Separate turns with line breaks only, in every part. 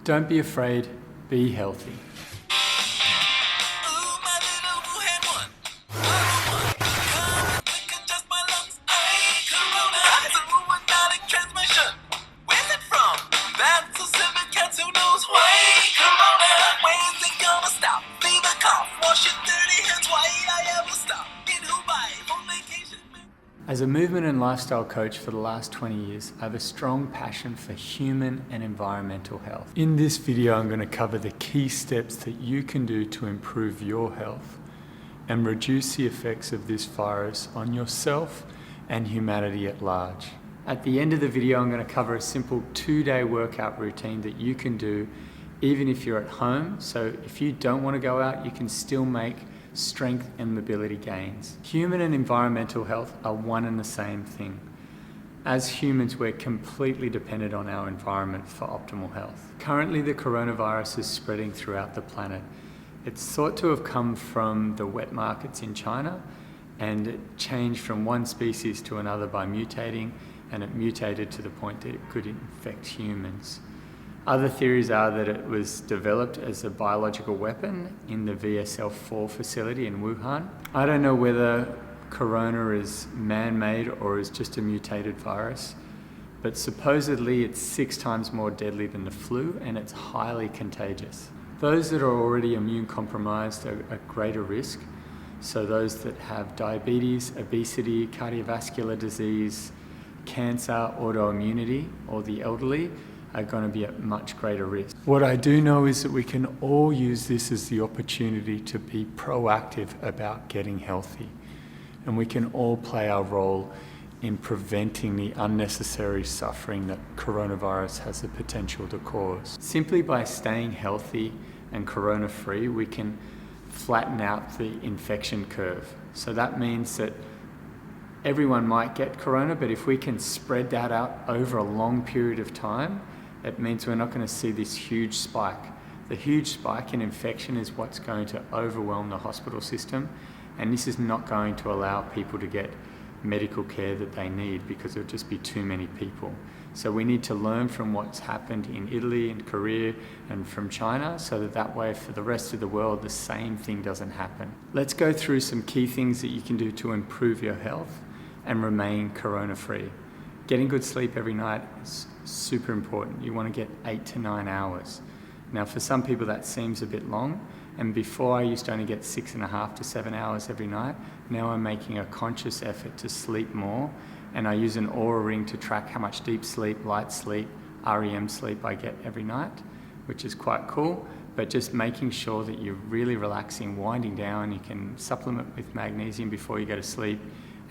Don't be afraid, be healthy. As a movement and lifestyle coach for the last 20 years, I have a strong passion for human and environmental health. In this video, I'm going to cover the key steps that you can do to improve your health and reduce the effects of this virus on yourself and humanity at large. At the end of the video, I'm going to cover a simple 2-day workout routine that you can do even if you're at home. So if you don't want to go out, you can still make strength and mobility gains. Human and environmental health are one and the same thing. As humans, we're completely dependent on our environment for optimal health. Currently, the coronavirus is spreading throughout the planet. It's thought to have come from the wet markets in China, and it changed from one species to another by mutating, and it mutated to the point that it could infect humans. Other theories are that it was developed as a biological weapon in the VSL-4 facility in Wuhan. I don't know whether corona is man-made or is just a mutated virus, but supposedly it's 6 times more deadly than the flu, and it's highly contagious. Those that are already immune compromised are at greater risk. So those that have diabetes, obesity, cardiovascular disease, cancer, autoimmunity, or the elderly are going to be at much greater risk. What I do know is that we can all use this as the opportunity to be proactive about getting healthy. And we can all play our role in preventing the unnecessary suffering that coronavirus has the potential to cause. Simply by staying healthy and corona-free, we can flatten out the infection curve. So that means that everyone might get corona, but if we can spread that out over a long period of time, it means we're not going to see this huge spike. The huge spike in infection is what's going to overwhelm the hospital system, and this is not going to allow people to get medical care that they need because there'll just be too many people. So we need to learn from what's happened in Italy and Korea and from China, so that way for the rest of the world the same thing doesn't happen. Let's go through some key things that you can do to improve your health and remain corona-free. Getting good sleep every night is super important. You want to get 8 to 9 hours. Now for some people that seems a bit long, and before I used to only get 6.5 to 7 hours every night. Now I'm making a conscious effort to sleep more, and I use an Oura ring to track how much deep sleep, light sleep, REM sleep I get every night, which is quite cool. But just making sure that you're really relaxing, winding down. You can supplement with magnesium before you go to sleep,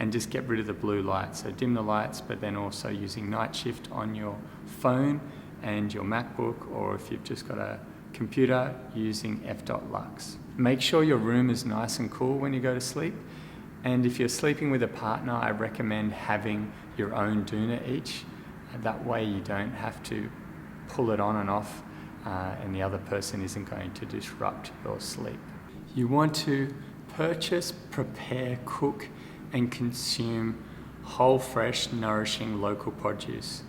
and just get rid of the blue light. So dim the lights, but then also using night shift on your phone and your MacBook, or if you've just got a computer, using f.lux. Make sure your room is nice and cool when you go to sleep. And if you're sleeping with a partner, I recommend having your own doona each. That way you don't have to pull it on and off, and the other person isn't going to disrupt your sleep. You want to purchase, prepare, cook, and consume whole, fresh, nourishing local produce.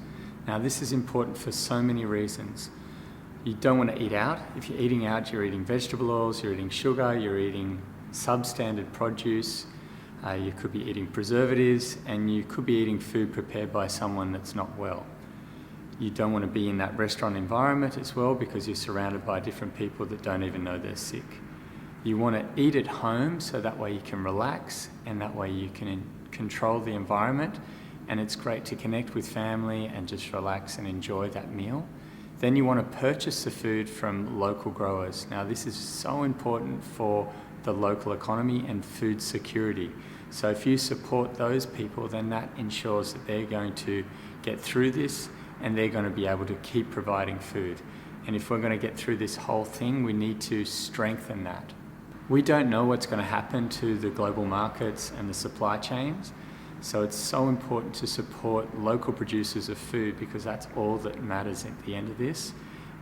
Now this is important for so many reasons. You don't want to eat out. If you're eating out, you're eating vegetable oils, you're eating sugar, you're eating substandard produce, you could be eating preservatives, and you could be eating food prepared by someone that's not well. You don't want to be in that restaurant environment as well, because you're surrounded by different people that don't even know they're sick. You want to eat at home, so that way you can relax, and that way you can control the environment, and it's great to connect with family and just relax and enjoy that meal. Then you want to purchase the food from local growers. Now this is so important for the local economy and food security. So if you support those people, then that ensures that they're going to get through this, and they're going to be able to keep providing food. And if we're going to get through this whole thing, we need to strengthen that. We don't know what's going to happen to the global markets and the supply chains, so it's so important to support local producers of food, because that's all that matters at the end of this.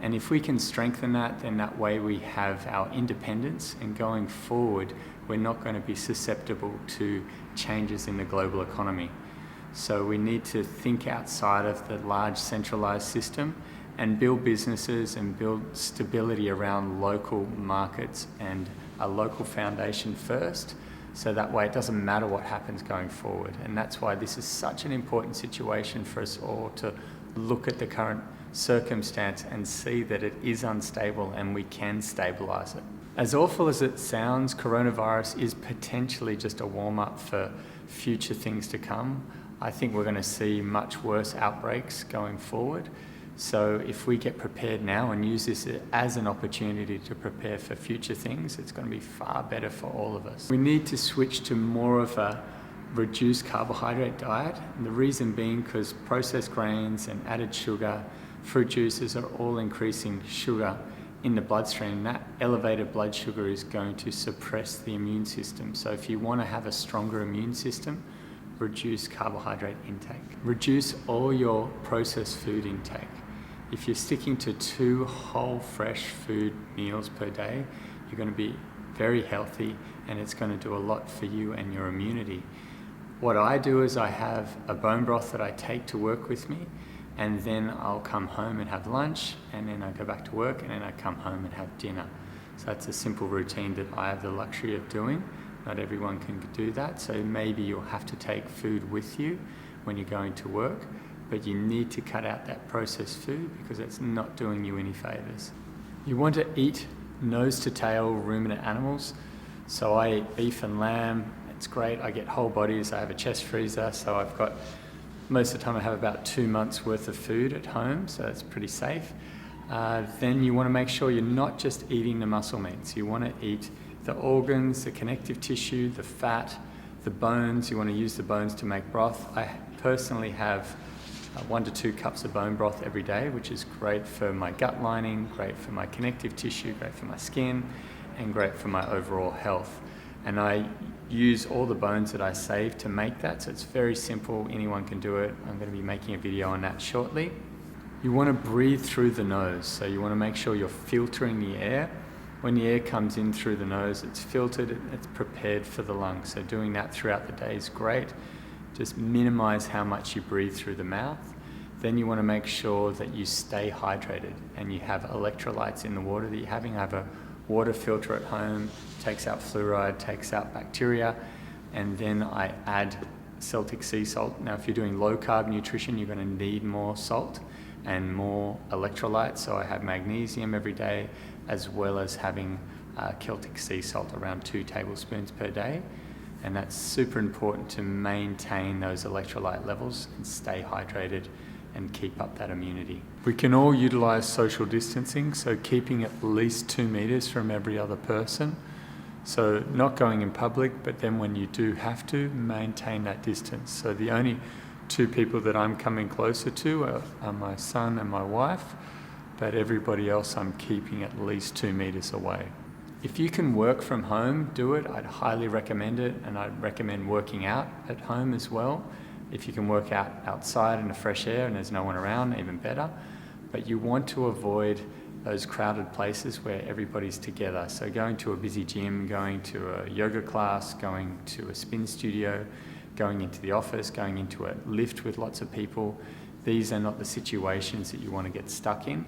And if we can strengthen that, then that way we have our independence, and going forward we're not going to be susceptible to changes in the global economy. So we need to think outside of the large centralized system and build businesses and build stability around local markets and a local foundation first. So that way it doesn't matter what happens going forward. And that's why this is such an important situation for us all to look at the current circumstance and see that it is unstable and we can stabilize it. As awful as it sounds, coronavirus is potentially just a warm-up for future things to come. I think we're going to see much worse outbreaks going forward. So if we get prepared now and use this as an opportunity to prepare for future things, it's going to be far better for all of us. We need to switch to more of a reduced carbohydrate diet. And the reason being because processed grains and added sugar, fruit juices are all increasing sugar in the bloodstream. That elevated blood sugar is going to suppress the immune system. So if you want to have a stronger immune system, reduce carbohydrate intake. Reduce all your processed food intake. If you're sticking to 2 whole fresh food meals per day, you're going to be very healthy and it's going to do a lot for you and your immunity. What I do is I have a bone broth that I take to work with me, and then I'll come home and have lunch, and then I go back to work, and then I come home and have dinner. So that's a simple routine that I have the luxury of doing. Not everyone can do that, so maybe you'll have to take food with you when you're going to work, but you need to cut out that processed food because it's not doing you any favors. You want to eat nose to tail ruminant animals. So I eat beef and lamb. It's great. I get whole bodies. I have a chest freezer, so I've got, most of the time I have about 2 months worth of food at home, so it's pretty safe. Then you want to make sure you're not just eating the muscle meats. You want to eat the organs, the connective tissue, the fat, the bones. You want to use the bones to make broth. I personally have 1 to 2 cups of bone broth every day, which is great for my gut lining, great for my connective tissue, great for my skin, and great for my overall health. And I use all the bones that I save to make that, so it's very simple, anyone can do it. I'm going to be making a video on that shortly. You want to breathe through the nose, so you want to make sure you're filtering the air. When the air comes in through the nose, it's filtered, it's prepared for the lungs. So doing that throughout the day is great. Just minimize how much you breathe through the mouth. Then you want to make sure that you stay hydrated and you have electrolytes in the water that you're having. I have a water filter at home, takes out fluoride, takes out bacteria, and then I add Celtic sea salt. Now if you're doing low carb nutrition, you're going to need more salt and more electrolytes. So I have magnesium every day, as well as having Celtic sea salt around 2 tablespoons per day. And that's super important to maintain those electrolyte levels and stay hydrated and keep up that immunity. We can all utilize social distancing, so keeping at least 2 meters from every other person. So not going in public, but then when you do have to, maintain that distance. So the only 2 people that I'm coming closer to are my son and my wife, but everybody else I'm keeping at least 2 meters away. If you can work from home, do it. I'd highly recommend it, and I'd recommend working out at home as well. If you can work out outside in the fresh air and there's no one around, even better. But you want to avoid those crowded places where everybody's together. So going to a busy gym, going to a yoga class, going to a spin studio, going into the office, going into a lift with lots of people. These are not the situations that you want to get stuck in.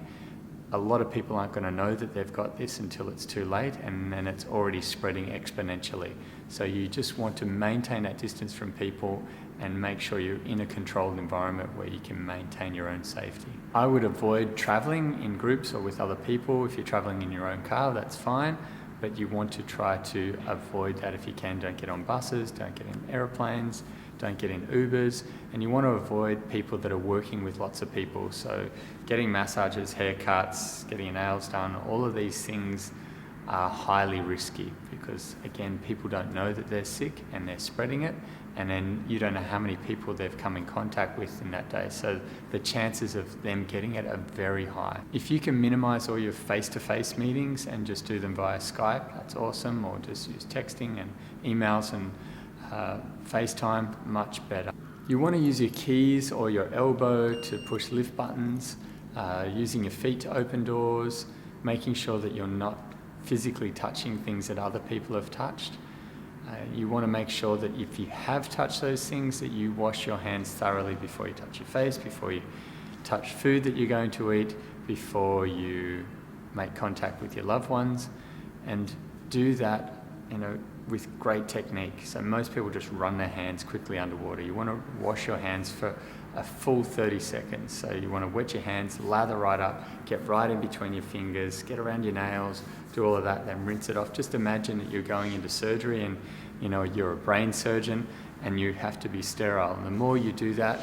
A lot of people aren't going to know that they've got this until it's too late, and then it's already spreading exponentially. So you just want to maintain that distance from people and make sure you're in a controlled environment where you can maintain your own safety. I would avoid traveling in groups or with other people. If you're traveling in your own car, that's fine, but you want to try to avoid that if you can. Don't get on buses, don't get in airplanes, don't get in Ubers, and you want to avoid people that are working with lots of people. So getting massages, haircuts, getting your nails done, all of these things are highly risky because, again, people don't know that they're sick and they're spreading it, and then you don't know how many people they've come in contact with in that day. So the chances of them getting it are very high. If you can minimize all your face-to-face meetings and just do them via Skype, that's awesome, or just use texting and emails and FaceTime, much better. You want to use your keys or your elbow to push lift buttons, using your feet to open doors, making sure that you're not physically touching things that other people have touched. You want to make sure that if you have touched those things, that you wash your hands thoroughly before you touch your face, before you touch food that you're going to eat, before you make contact with your loved ones, and do that, with great technique. So most people just run their hands quickly underwater. You want to wash your hands for a full 30 seconds. So you want to wet your hands, lather right up, get right in between your fingers, get around your nails, do all of that, then rinse it off. Just imagine that you're going into surgery and you're a brain surgeon and you have to be sterile. And the more you do that,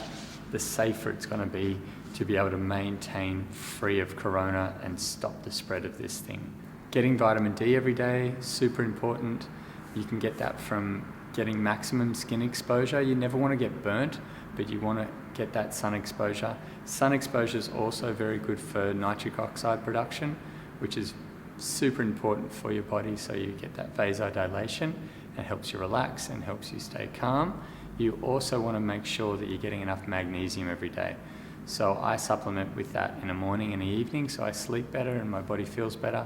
the safer it's going to be able to maintain free of corona and stop the spread of this thing. Getting vitamin D every day, super important. You can get that from getting maximum skin exposure. You never want to get burnt, but you want to get that sun exposure. Sun exposure is also very good for nitric oxide production, which is super important for your body, so you get that vasodilation and helps you relax and helps you stay calm. You also want to make sure that you're getting enough magnesium every day. So I supplement with that in the morning and the evening, so I sleep better and my body feels better.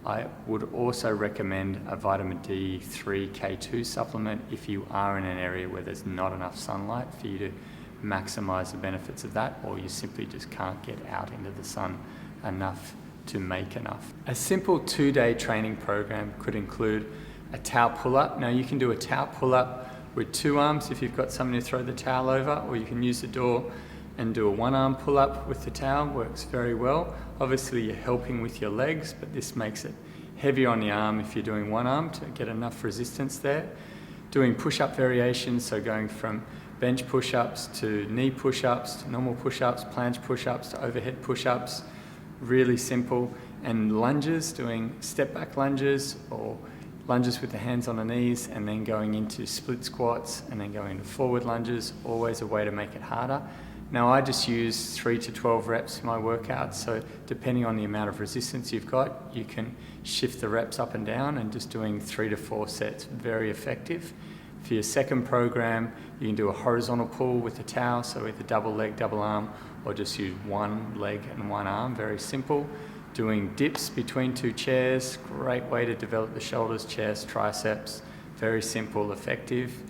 I would also recommend a vitamin D3 K2 supplement if you are in an area where there's not enough sunlight, for you to maximize the benefits of that, or you simply just can't get out into the sun enough to make enough. A simple 2-day training program could include a towel pull-up. Now you can do a towel pull-up with 2 arms if you've got something to throw the towel over, or you can use the door and do a 1-arm pull-up with the towel. Works very well. Obviously you're helping with your legs, but this makes it heavier on the arm if you're doing 1 arm to get enough resistance there. Doing push-up variations, so going from bench push-ups to knee push-ups to normal push-ups, planche push-ups to overhead push-ups, really simple. And lunges, doing step-back lunges or lunges with the hands on the knees, and then going into split squats and then going into forward lunges, always a way to make it harder. Now I just use 3 to 12 reps in my workouts, so depending on the amount of resistance you've got, you can shift the reps up and down, and just doing 3 to 4 sets, very effective. For your second program, you can do a horizontal pull with the towel, so either double leg, double arm, or just use 1 leg and 1 arm, very simple. Doing dips between 2 chairs, great way to develop the shoulders, chest, triceps, very simple, effective.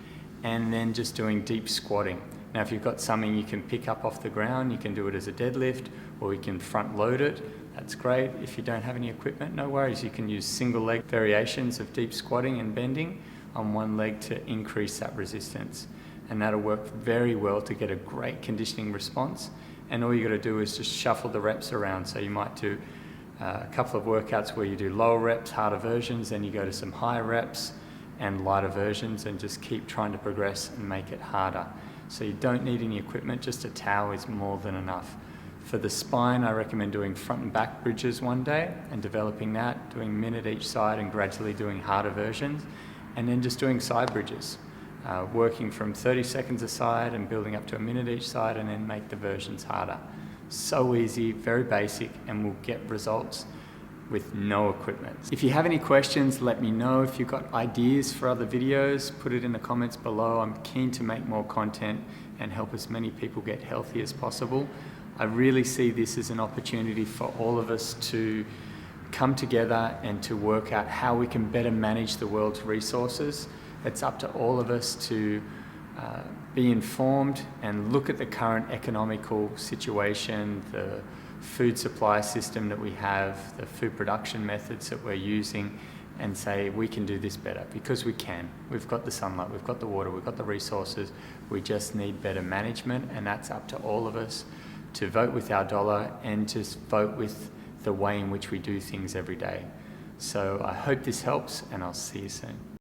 And then just doing deep squatting. Now if you've got something you can pick up off the ground, you can do it as a deadlift, or you can front load it, that's great. If you don't have any equipment, no worries, you can use single leg variations of deep squatting and bending on 1 leg to increase that resistance. And that'll work very well to get a great conditioning response. And all you got to do is just shuffle the reps around. So you might do a couple of workouts where you do lower reps, harder versions, then you go to some higher reps and lighter versions, and just keep trying to progress and make it harder. So you don't need any equipment, just a towel is more than enough. For the spine, I recommend doing front and back bridges 1 day and developing that, doing a minute each side and gradually doing harder versions, and then just doing side bridges, working from 30 seconds a side and building up to a minute each side, and then make the versions harder. So easy, very basic, and we'll get results with no equipment. If you have any questions, let me know. If you've got ideas for other videos, put it in the comments below. I'm keen to make more content and help as many people get healthy as possible. I really see this as an opportunity for all of us to come together and to work out how we can better manage the world's resources. It's up to all of us to be informed and look at the current economical situation, the food supply system that we have, the food production methods that we're using, and say we can do this better, because we can. We've got the sunlight, we've got the water, we've got the resources. We just need better management, and that's up to all of us to vote with our dollar and just vote with the way in which we do things every day. So I hope this helps, and I'll see you soon.